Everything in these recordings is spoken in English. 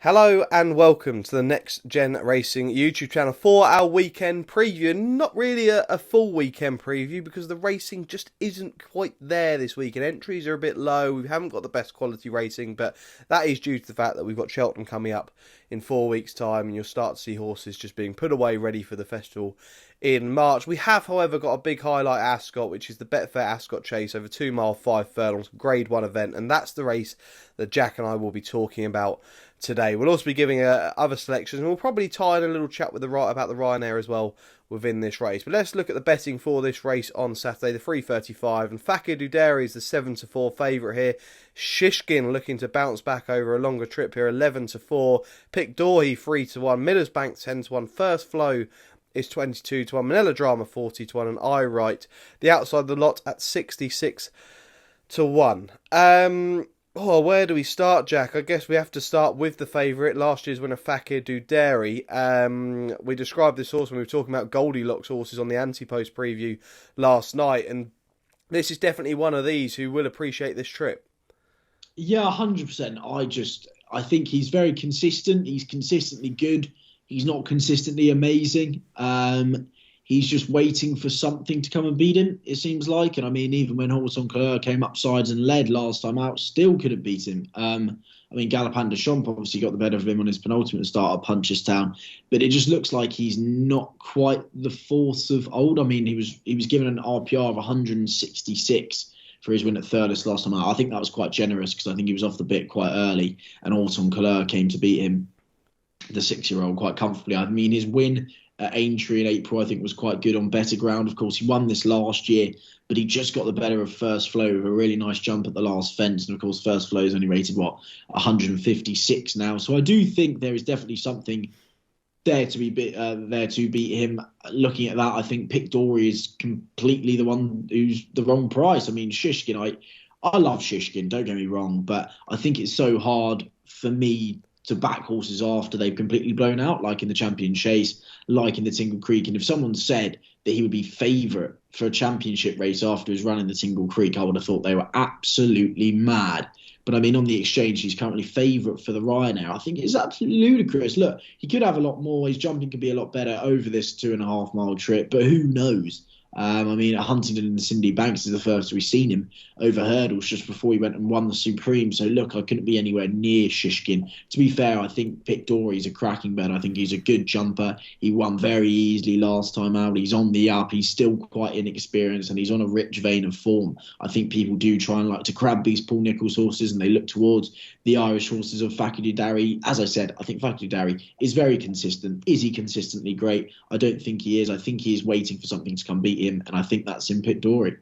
Hello and welcome to the Next Gen Racing YouTube channel for our weekend preview. And not really a full weekend preview because the racing just isn't quite there this weekend. Entries are a bit low. We haven't got the best quality racing, but that is due to the fact that we've got Cheltenham coming up in 4 weeks' time, and you'll start to see horses just being put away ready for the festival in March. We have, however, got a big highlight at Ascot, which is the Betfair Ascot Chase over 2 mile 5 furlongs, Grade 1 event, and that's the race that Jack and I will be talking about today. We'll also be giving other selections, and we'll probably tie in a little chat with about the Ryanair as well within this race. But let's look at the betting for this race on Saturday, the 3:35, and Fakir Duderi is the 7-4 favourite here. Shishkin looking to bounce back over a longer trip here, 11-4. Pick Dorhe 3-1. Miller's Bank 10-1. First Flow is 22-1. Manila Drama 40-1, and I Right the outside of the lot at 66-1. Oh, where do we start, Jack? I guess we have to start with the favourite, last year's winner, Fakir Duderi. We described this horse when we were talking about Goldilocks horses on the Anti-Post preview last night, and this is definitely one of these who will appreciate this trip. Yeah, 100%. I think he's very consistent. He's consistently good. He's not consistently amazing. He's just waiting for something to come and beat him, it seems like. And I mean, even when Horton Couleur came up sides and led last time out, still couldn't beat him. Galopin de Champ obviously got the better of him on his penultimate start at Punchestown, but it just looks like he's not quite the force of old. I mean, he was given an RPR of 166 for his win at Thurles last time out. I think that was quite generous because I think he was off the bit quite early, and Horton Couleur came to beat him, the 6-year-old, quite comfortably. I mean, his win at Aintree in April, I think, was quite good on better ground. Of course, he won this last year, but he just got the better of First Flow with a really nice jump at the last fence. And of course, First Flow is only rated, 156 now. So I do think there is definitely something there to beat him. Looking at that, I think Pick Dorhe is completely the one who's the wrong price. I mean, Shishkin, I love Shishkin, don't get me wrong, but I think it's so hard for me to back horses after they've completely blown out, like in the Champion Chase, like in the Tingle Creek. And if someone said that he would be favourite for a championship race after his run in the Tingle Creek, I would have thought they were absolutely mad. But I mean, on the exchange, he's currently favourite for the Ryanair. I think it's absolutely ludicrous. Look, he could have a lot more. His jumping could be a lot better over this 2.5 mile trip, but who knows? At Huntingdon and the Cindy Banks is the first we've seen him over hurdles just before he went and won the Supreme. So look, I couldn't be anywhere near Shishkin. To be fair, I think Pick Dorhe is a cracking bet. I think he's a good jumper. He won very easily last time out. He's on the up. He's still quite inexperienced and he's on a rich vein of form. I think people do try and like to crab these Paul Nicholls horses and they look towards the Irish horses of Fakir Duderi. As I said, I think Fakir Duderi is very consistent. Is he consistently great? I don't think he is. I think he is waiting for something to come beat him, and I think that's in Pick Dorhe.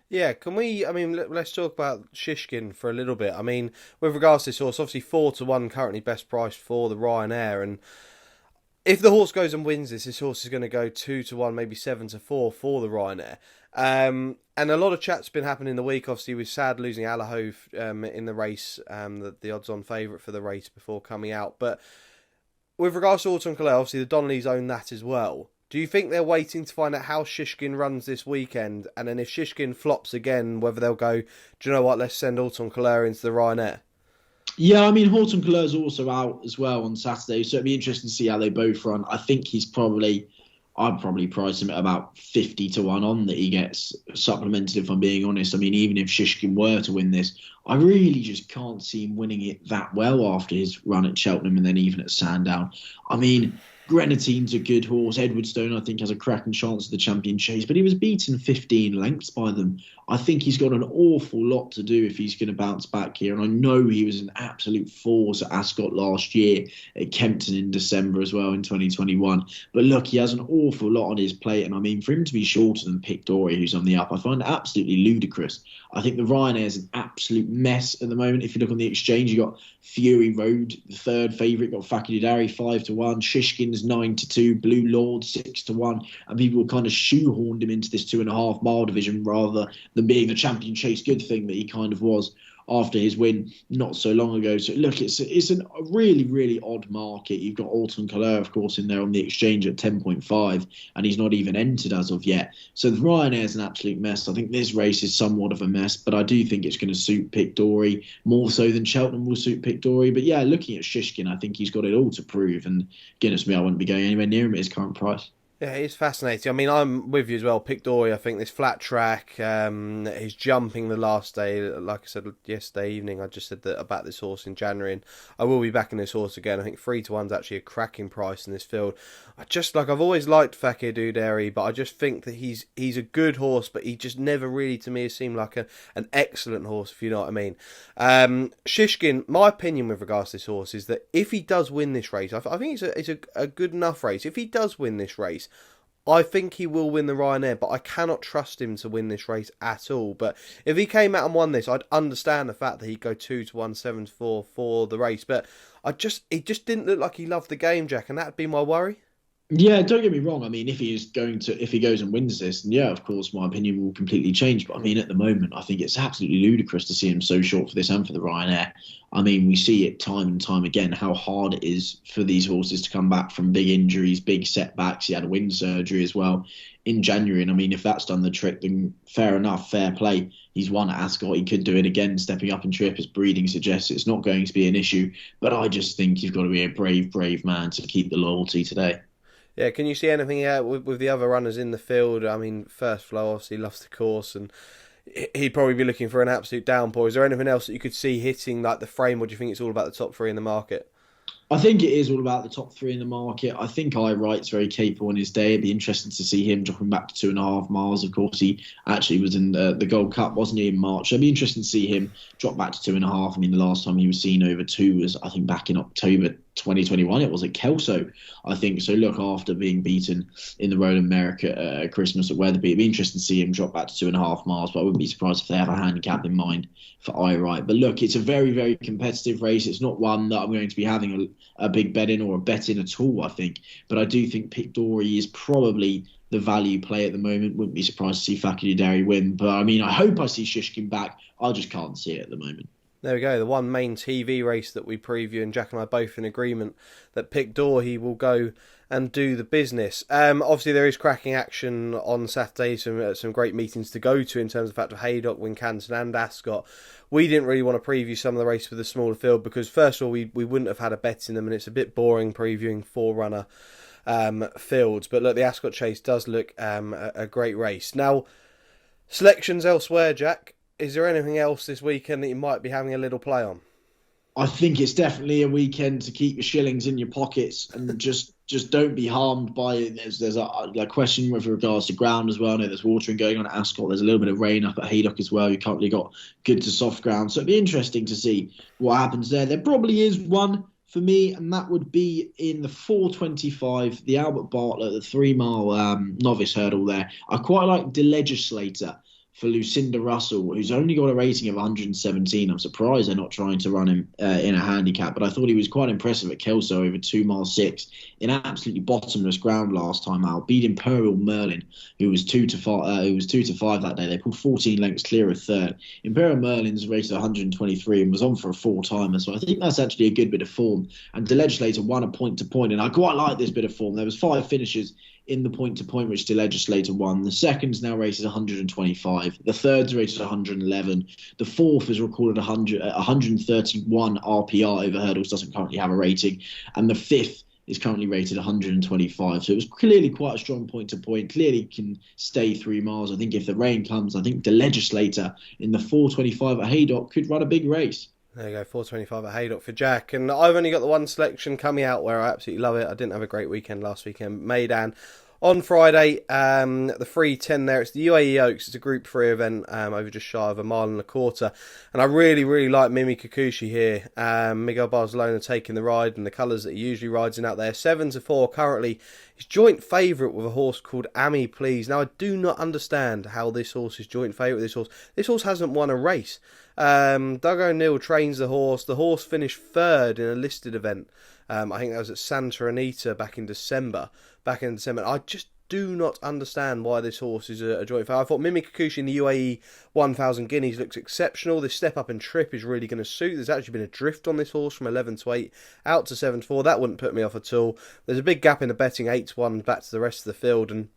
Yeah, let's talk about Shishkin for a little bit. I mean, with regards to this horse, obviously 4-1 currently best priced for the Ryanair, and if the horse goes and wins this horse is going to go 2-1, maybe 7-4 for the Ryanair. And a lot of chat's been happening in the week, obviously, with Sad losing Alahove in the race, the odds-on favourite for the race before coming out. But with regards to Horton Couleur, obviously the Donnellys own that as well. Do you think they're waiting to find out how Shishkin runs this weekend? And then if Shishkin flops again, whether they'll go, do you know what, let's send Horton Couleur into the Ryanair? Yeah, I mean, Horton Couleur's also out as well on Saturday, so it'd be interesting to see how they both run. I think I'd probably price him at about 50-1 on that he gets supplemented, if I'm being honest. I mean, even if Shishkin were to win this, I really just can't see him winning it that well after his run at Cheltenham and then even at Sandown. I mean, Grenadine's a good horse. Edwardstone, I think, has a cracking chance of the Champion Chase, but he was beaten 15 lengths by them. I think he's got an awful lot to do if he's going to bounce back here. And I know he was an absolute force at Ascot last year, at Kempton in December as well in 2021. But look, he has an awful lot on his plate. And I mean, for him to be shorter than Pick Dorhe, who's on the up, I find it absolutely ludicrous. I think the Ryanair is an absolute mess at the moment. If you look on the exchange, you got Fury Road, the third favourite, got Fakir Duderi 5-1, Shishkin's 9-2, Blue Lord 6-1, and people kind of shoehorned him into this 2.5 mile division rather than being the Champion Chase good thing that he kind of was after his win not so long ago. So look, it's a really, really odd market. You've got Alton Collar, of course, in there on the exchange at 10.5, and he's not even entered as of yet. So the Ryanair's an absolute mess. I think this race is somewhat of a mess, but I do think it's going to suit Pic D'Orhy more so than Cheltenham will suit Pic D'Orhy. But yeah, looking at Shishkin, I think he's got it all to prove, and goodness me, I wouldn't be going anywhere near him at his current price. Yeah, it's fascinating. I mean, I'm with you as well. Pic D'Orhy, I think this flat track, his jumping the last day, like I said yesterday evening, I just said that about this horse in January, and I will be backing this horse again. I think 3-1's actually a cracking price in this field. I've always liked Fakir Duderi, but I just think that he's a good horse, but he just never really, to me, has seemed like an excellent horse, if you know what I mean. Shishkin, my opinion with regards to this horse is that if he does win this race, I think it's a good enough race. If he does win this race, I think he will win the Ryanair, but I cannot trust him to win this race at all. But if he came out and won this, I'd understand the fact that he'd go 2-1, 7-4 for the race. But it just didn't look like he loved the game, Jack, and that'd be my worry. Yeah, don't get me wrong. I mean, if he goes and wins this, then yeah, of course, my opinion will completely change. But I mean, at the moment, I think it's absolutely ludicrous to see him so short for this and for the Ryanair. I mean, we see it time and time again how hard it is for these horses to come back from big injuries, big setbacks. He had a wind surgery as well in January. And I mean, if that's done the trick, then fair enough, fair play. He's won at Ascot. He could do it again, stepping up in trip as breeding suggests. It's not going to be an issue. But I just think you've got to be a brave, brave man to keep the loyalty today. Yeah, can you see anything with the other runners in the field? I mean, First Flow obviously loves the course, and he'd probably be looking for an absolute downpour. Is there anything else that you could see hitting like the frame, or do you think it's all about the top three in the market? I think it is all about the top three in the market. I think I Wright's very capable in his day. It'd be interesting to see him dropping back to 2.5 miles. Of course, he actually was in the Gold Cup, wasn't he, in March? So it'd be interesting to see him drop back to 2.5. I mean, the last time he was seen over 2 was, I think, back in October 2021. It was at Kelso, I think. So look, after being beaten in the Road America at Christmas at Weatherby, it'd be interesting to see him drop back to 2.5 miles. But I wouldn't be surprised if they have a handicap in mind for I Wright. But look, it's a very, very competitive race. It's not one that I'm going to be having a big bet in or a bet in at all, I think. But I do think Pic D'Orhy is probably the value play at the moment. Wouldn't be surprised to see Fakir Duderi win. But I mean, I hope I see Shishkin back. I just can't see it at the moment. There we go, the one main TV race that we preview, and Jack and I both in agreement that Pic D'Orhy will go and do the business. Obviously, there is cracking action on Saturday, some great meetings to go to in terms of the fact of Haydock, Wincanton and Ascot. We didn't really want to preview some of the races with a smaller field because, first of all, we wouldn't have had a bet in them, and it's a bit boring previewing 4-runner fields. But look, the Ascot Chase does look a great race. Now, selections elsewhere, Jack. Is there anything else this weekend that you might be having a little play on? I think it's definitely a weekend to keep your shillings in your pockets and just don't be harmed by it. There's a question with regards to ground as well. I know there's watering going on at Ascot. There's a little bit of rain up at Haydock as well. You currently got good to soft ground. So it'd be interesting to see what happens there. There probably is one for me, and that would be in the 4:25, the Albert Bartlett, the 3-mile novice hurdle there. I quite like the Legislator for Lucinda Russell, who's only got a rating of 117. I'm surprised they're not trying to run him in a handicap, but I thought he was quite impressive at Kelso over 2 miles 6 in absolutely bottomless ground last time out. Beat Imperial Merlin, who was 2-5 that day. They pulled 14 lengths clear of third. Imperial Merlin's rated 123 and was on for a 4-timer, so I think that's actually a good bit of form. And the Legislator won a point-to-point, and I quite like this bit of form. There was 5 finishes in the point-to-point, which the Legislator won. The second's now rated 125. The third's rated 111. The fourth is recorded 131 RPR over hurdles, doesn't currently have a rating. And the fifth is currently rated 125. So it was clearly quite a strong point-to-point. Clearly can stay 3 miles. I think if the rain comes, I think the Legislator in the 4:25 at Haydock could run a big race. There you go, 4:25 at Haydock for Jack. And I've only got the one selection coming out where I absolutely love it. I didn't have a great weekend last weekend. Meydan on Friday, the 3:10 there. It's the UAE Oaks. It's a Group 3 event over just shy of 1.25 miles. And I really, really like Mimi Kikuchi here. Miguel Barcelona taking the ride and the colours that he usually rides in out there. 7-4 currently. He's joint favourite with a horse called Ami Please. Now, I do not understand how this horse is joint favourite with this horse. This horse hasn't won a race. Doug O'Neill trains the horse. The horse finished third in a listed event. I think that was at Santa Anita back in December. I just do not understand why this horse is a joint favourite. I thought Mimi Kikuchi in the UAE 1000 Guineas looks exceptional. This step up and trip is really going to suit. There's actually been a drift on this horse from 11 to 8 out to 7 to 4. That wouldn't put me off at all. There's a big gap in the betting, 8 to 1 back to the rest of the field, and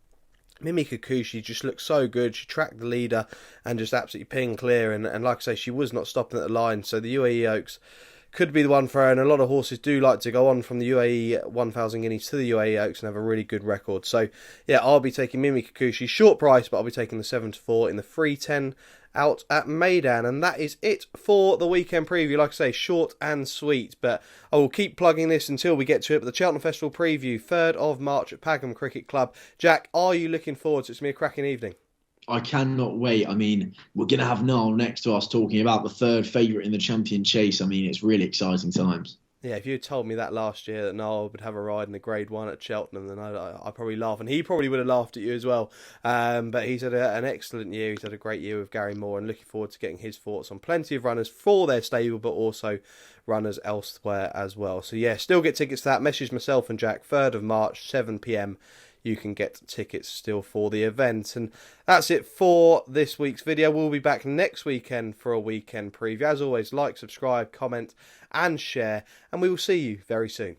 Mimi Kikuchi just looked so good. She tracked the leader and just absolutely pinged clear. And like I say, she was not stopping at the line. So the UAE Oaks could be the one for her. And a lot of horses do like to go on from the UAE 1000 Guineas to the UAE Oaks and have a really good record. So yeah, I'll be taking Mimi Kikuchi. Short price, but I'll be taking the 7 to 4 in the 310 out at Meydan. And that is it for the weekend preview. Like I say, short and sweet, but I will keep plugging this until we get to it. But the Cheltenham Festival preview, 3rd of March at Pagham Cricket Club. Jack, are you looking forward to it? It's going to be a cracking evening. I cannot wait. I mean, we're going to have Niall next to us talking about the 3rd favourite in the Champion Chase. I mean, it's really exciting times. Yeah, if you had told me that last year that Niall would have a ride in the Grade 1 at Cheltenham, then I'd probably laugh. And he probably would have laughed at you as well. But he's had an excellent year. He's had a great year with Gary Moore, and looking forward to getting his thoughts on plenty of runners for their stable, but also runners elsewhere as well. So yeah, still get tickets to that. Message myself and Jack, 3rd of March, 7 p.m. You can get tickets still for the event. And that's it for this week's video. We'll be back next weekend for a weekend preview. As always, like, subscribe, comment and share, and we will see you very soon.